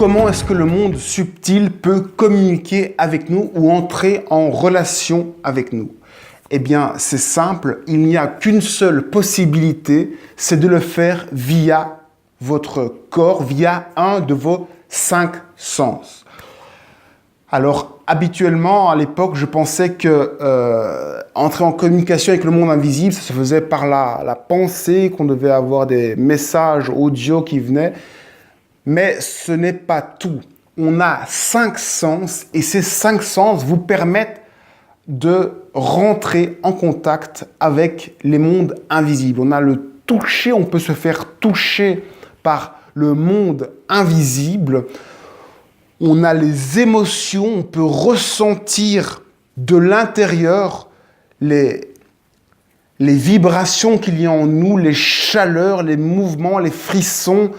comment est-ce que le monde subtil peut communiquer avec nous ou entrer en relation avec nous? Eh bien, c'est simple, il n'y a qu'une seule possibilité, c'est de le faire via votre corps, via un de vos 5 sens. Alors, habituellement, à l'époque, je pensais que entrer en communication avec le monde invisible, ça se faisait par la pensée, qu'on devait avoir des messages audio qui venaient. Mais ce n'est pas tout. On a 5 sens et ces 5 sens vous permettent de rentrer en contact avec les mondes invisibles. On a le toucher, on peut se faire toucher par le monde invisible. On a les émotions, on peut ressentir de l'intérieur les vibrations qu'il y a en nous, les chaleurs, les mouvements, les frissons.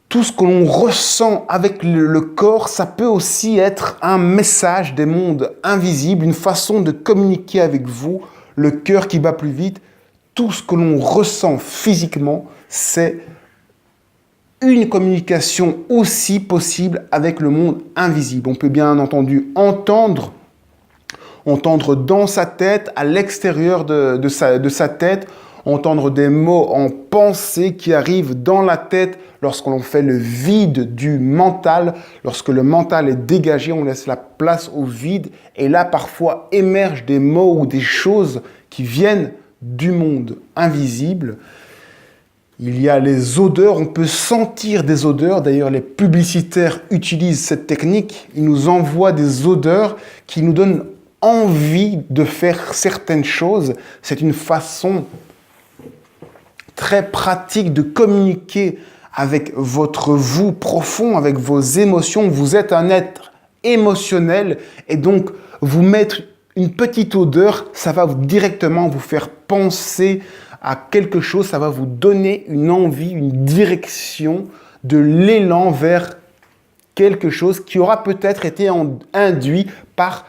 Tout ce que l'on ressent avec le corps, ça peut aussi être un message des mondes invisibles, une façon de communiquer avec vous, le cœur qui bat plus vite. Tout ce que l'on ressent physiquement, c'est une communication aussi possible avec le monde invisible. On peut bien entendu entendre dans sa tête, à l'extérieur de sa tête, entendre des mots en pensée qui arrivent dans la tête lorsqu'on fait le vide du mental. Lorsque le mental est dégagé, on laisse la place au vide. Et là, parfois, émergent des mots ou des choses qui viennent du monde invisible. Il y a les odeurs, on peut sentir des odeurs. D'ailleurs, les publicitaires utilisent cette technique. Ils nous envoient des odeurs qui nous donnent envie de faire certaines choses. C'est une façon très pratique de communiquer avec votre vous profond, avec vos émotions. Vous êtes un être émotionnel et donc vous mettre une petite odeur, ça va directement vous faire penser à quelque chose, ça va vous donner une envie, une direction, de l'élan vers quelque chose qui aura peut-être été induit par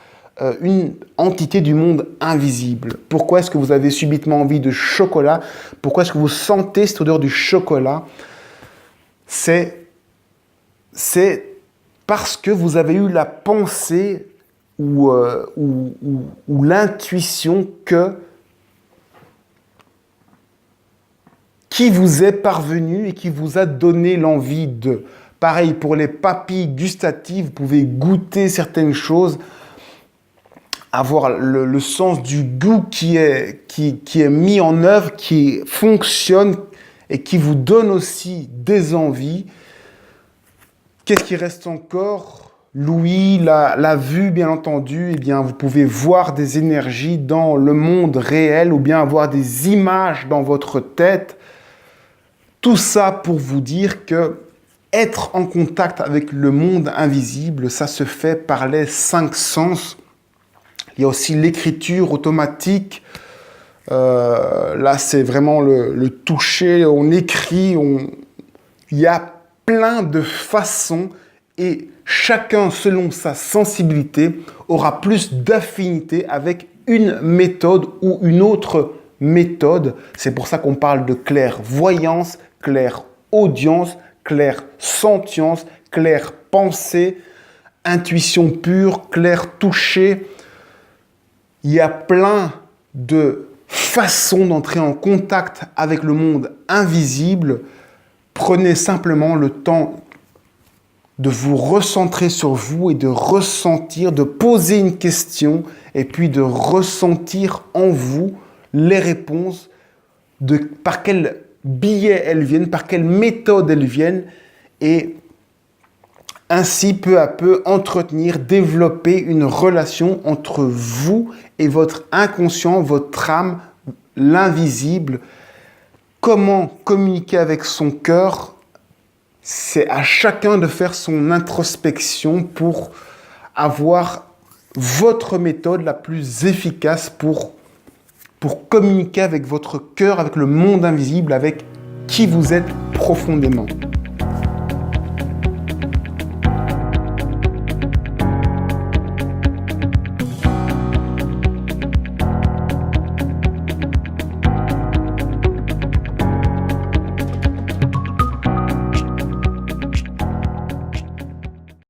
une entité du monde invisible. Pourquoi est-ce que vous avez subitement envie de chocolat? Pourquoi est-ce que vous sentez cette odeur du chocolat? C'est parce que vous avez eu la pensée ou l'intuition qui vous est parvenu et qui vous a donné l'envie de. Pareil pour les papilles gustatives, vous pouvez goûter certaines choses, avoir le sens du goût qui est mis en œuvre, qui fonctionne et qui vous donne aussi des envies. Qu'est-ce qui reste encore? L'ouïe, la vue, bien entendu. Eh bien, vous pouvez voir des énergies dans le monde réel ou bien avoir des images dans votre tête. Tout ça pour vous dire que être en contact avec le monde invisible, ça se fait par les 5 sens. Il y a aussi l'écriture automatique. Là, c'est vraiment le toucher. On écrit. Il y a plein de façons et chacun, selon sa sensibilité, aura plus d'affinité avec une méthode ou une autre méthode. C'est pour ça qu'on parle de clairvoyance, clairaudience, clairsentience, clairpensée, intuition pure, clair-toucher. Il y a plein de façons d'entrer en contact avec le monde invisible. Prenez simplement le temps de vous recentrer sur vous et de ressentir, de poser une question et puis de ressentir en vous les réponses, par quel biais elles viennent, par quelle méthode elles viennent et ainsi, peu à peu, entretenir, développer une relation entre vous et votre inconscient, votre âme, l'invisible. Comment communiquer avec son cœur? C'est à chacun de faire son introspection pour avoir votre méthode la plus efficace pour communiquer avec votre cœur, avec le monde invisible, avec qui vous êtes profondément.